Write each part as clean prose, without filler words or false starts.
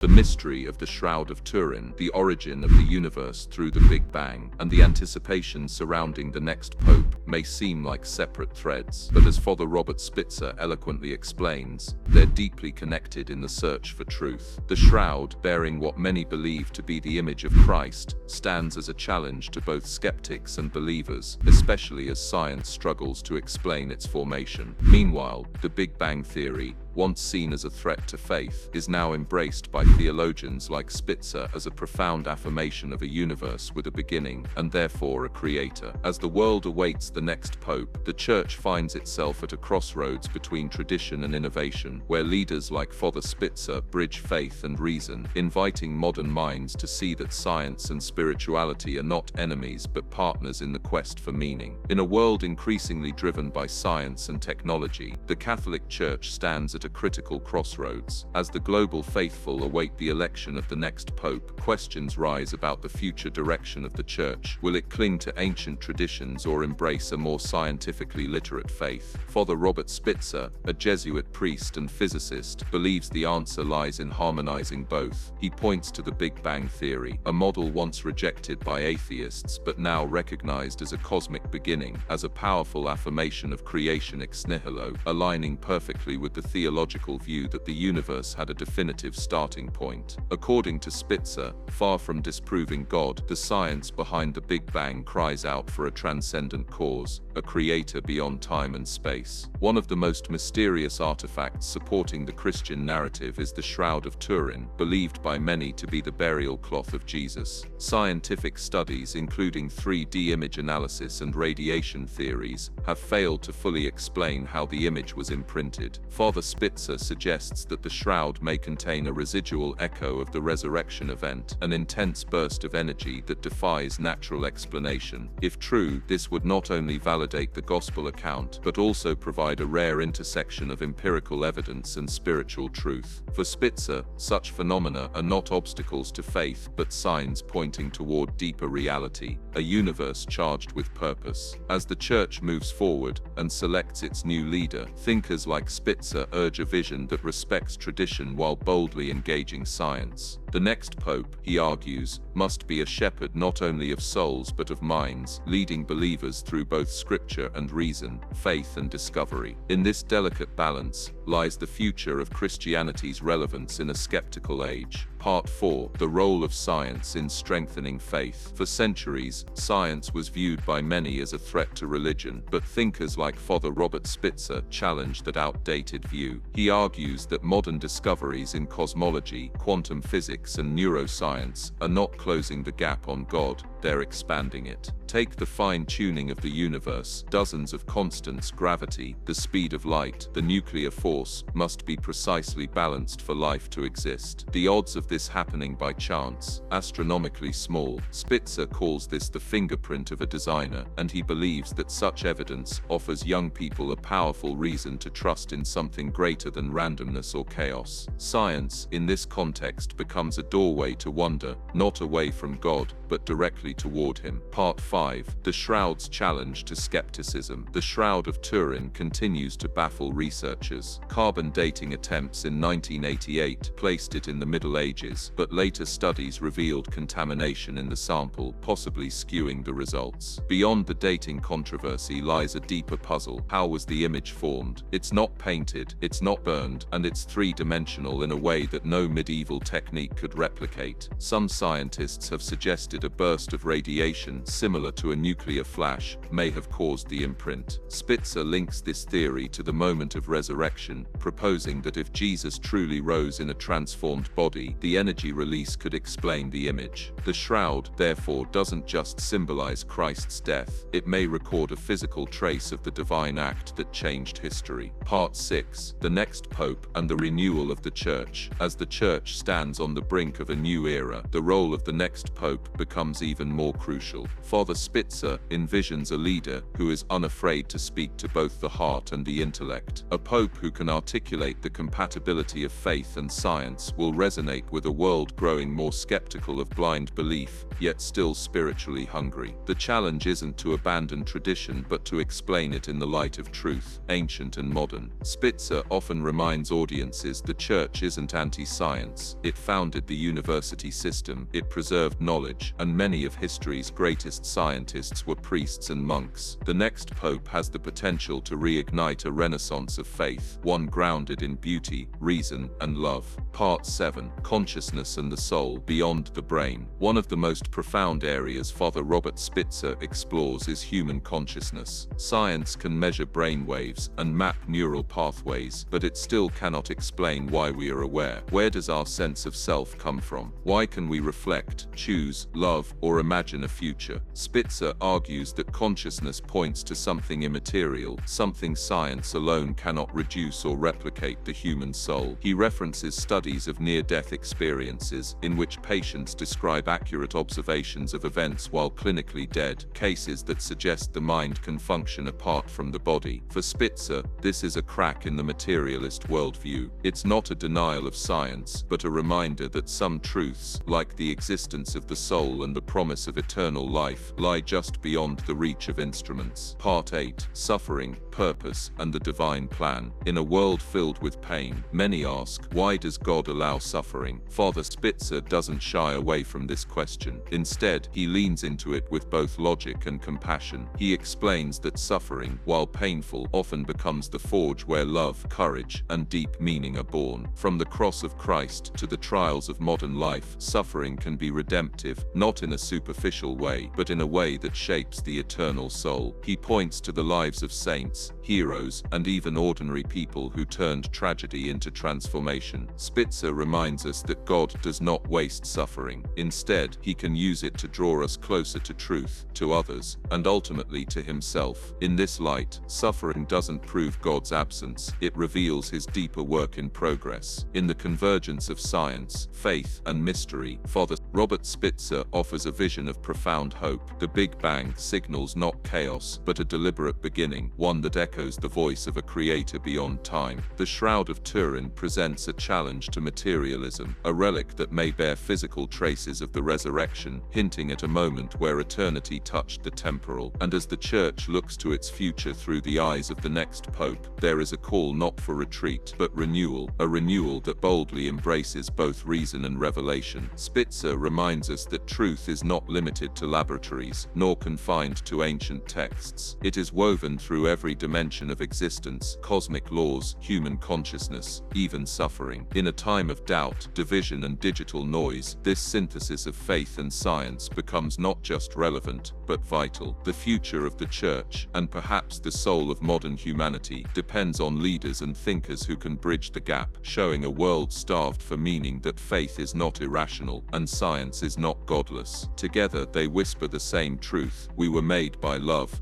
The mystery of the Shroud of Turin, the origin of the universe through the Big Bang, and the anticipation surrounding the next pope may seem like separate threads, but as Father Robert Spitzer eloquently explains, they're deeply connected in the search for truth. The shroud, bearing what many believe to be the image of Christ, stands as a challenge to both skeptics and believers, especially as science struggles to explain its formation. Meanwhile, the Big Bang theory, once seen as a threat to faith, is now embraced by theologians like Spitzer as a profound affirmation of a universe with a beginning, and therefore a creator. As the world awaits the next pope, the Church finds itself at a crossroads between tradition and innovation, where leaders like Father Spitzer bridge faith and reason, inviting modern minds to see that science and spirituality are not enemies but partners in the quest for meaning. In a world increasingly driven by science and technology, the Catholic Church stands at a critical crossroads. As the global faithful await the election of the next pope, questions rise about the future direction of the Church. Will it cling to ancient traditions or embrace a more scientifically literate faith? Father Robert Spitzer, a Jesuit priest and physicist, believes the answer lies in harmonizing both. He points to the Big Bang theory, a model once rejected by atheists but now recognized as a cosmic beginning, as a powerful affirmation of creation ex nihilo, aligning perfectly with the theological view that the universe had a definitive starting point. According to Spitzer, far from disproving God, the science behind the Big Bang cries out for a transcendent cause, a creator beyond time and space. One of the most mysterious artifacts supporting the Christian narrative is the Shroud of Turin, believed by many to be the burial cloth of Jesus. Scientific studies, including 3D image analysis and radiation theories, have failed to fully explain how the image was imprinted. Father Spitzer suggests that the shroud may contain a residual echo of the resurrection event, an intense burst of energy that defies natural explanation. If true, this would not only validate the gospel account, but also provide a rare intersection of empirical evidence and spiritual truth. For Spitzer, such phenomena are not obstacles to faith, but signs pointing toward deeper reality, a universe charged with purpose. As the Church moves forward and selects its new leader, thinkers like Spitzer urge a vision that respects tradition while boldly engaging science. The next pope, he argues, must be a shepherd not only of souls but of minds, leading believers through both scripture and reason, faith and discovery. In this delicate balance lies the future of Christianity's relevance in a skeptical age. Part 4. The role of science in strengthening faith. For centuries, science was viewed by many as a threat to religion, but thinkers like Father Robert Spitzer challenge that outdated view. He argues that modern discoveries in cosmology, quantum physics, and neuroscience are not closing the gap on God, they're expanding it. Take the fine-tuning of the universe. Dozens of constants, gravity, the speed of light, the nuclear force, must be precisely balanced for life to exist. The odds of this happening by chance, astronomically small. Spitzer calls this the fingerprint of a designer, and he believes that such evidence offers young people a powerful reason to trust in something greater than randomness or chaos. Science, in this context, becomes a doorway to wonder, not away from God, but directly toward him. Part 5. The Shroud's challenge to skepticism. The Shroud of Turin continues to baffle researchers. Carbon dating attempts in 1988 placed it in the Middle Ages, but later studies revealed contamination in the sample, possibly skewing the results. Beyond the dating controversy lies a deeper puzzle. How was the image formed? It's not painted, it's not burned, and it's three-dimensional in a way that no medieval technique could replicate. Some scientists have suggested a burst of radiation similar to a nuclear flash may have caused the imprint. Spitzer links this theory to the moment of resurrection, proposing that if Jesus truly rose in a transformed body, the energy release could explain the image. The shroud, therefore, doesn't just symbolize Christ's death, it may record a physical trace of the divine act that changed history. Part 6. The next pope and the renewal of the Church. As the Church stands on the brink of a new era, the role of the next pope becomes even more crucial. Father Spitzer envisions a leader who is unafraid to speak to both the heart and the intellect. A pope who can articulate the compatibility of faith and science will resonate with with a world growing more skeptical of blind belief, yet still spiritually hungry. The challenge isn't to abandon tradition but to explain it in the light of truth, ancient and modern. Spitzer often reminds audiences the church isn't anti-science. It founded the university system, it preserved knowledge, and many of history's greatest scientists were priests and monks. The next pope has the potential to reignite a renaissance of faith, one grounded in beauty, reason, and love. Part 7. Consciousness and the Soul Beyond the Brain. One of the most profound areas Father Robert Spitzer explores is human consciousness. Science can measure brain waves and map neural pathways, but it still cannot explain why we are aware. Where does our sense of self come from? Why can we reflect, choose, love, or imagine a future? Spitzer argues that consciousness points to something immaterial, something science alone cannot reduce or replicate: the human soul. He references studies of near-death experiences, in which patients describe accurate observations of events while clinically dead, cases that suggest the mind can function apart from the body. For Spitzer, this is a crack in the materialist worldview. It's not a denial of science, but a reminder that some truths, like the existence of the soul and the promise of eternal life, lie just beyond the reach of instruments. Part 8. Suffering, Purpose, and the Divine Plan. In a world filled with pain, many ask, why does God allow suffering? Father Spitzer doesn't shy away from this question. Instead, he leans into it with both logic and compassion. He explains that suffering, while painful, often becomes the forge where love, courage, and deep meaning are born. From the cross of Christ to the trials of modern life, suffering can be redemptive, not in a superficial way, but in a way that shapes the eternal soul. He points to the lives of saints, heroes, and even ordinary people who turned tragedy into transformation. Spitzer reminds us that God does not waste suffering. Instead, he can use it to draw us closer to truth, to others, and ultimately to himself. In this light, suffering doesn't prove God's absence, it reveals his deeper work in progress. In the convergence of science, faith, and mystery, Father Robert Spitzer offers a vision of profound hope. The Big Bang signals not chaos, but a deliberate beginning, one that echoes the voice of a creator beyond time. The Shroud of Turin presents a challenge to materialism, a relic that may bear physical traces of the resurrection, hinting at a moment where eternity touched the temporal. And as the Church looks to its future through the eyes of the next Pope, there is a call not for retreat, but renewal, a renewal that boldly embraces both reason and revelation. Spitzer reminds us that truth is not limited to laboratories, nor confined to ancient texts. It is woven through every dimension of existence: cosmic laws, human consciousness, even suffering. In a time of doubt, division, and digital noise, this synthesis of faith and science becomes not just relevant, but vital. The future of the Church, and perhaps the soul of modern humanity, depends on leaders and thinkers who can bridge the gap, showing a world starved for meaning that faith is not irrational, and science is not godless. Together they whisper the same truth: we were made by love,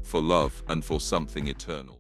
and for something eternal.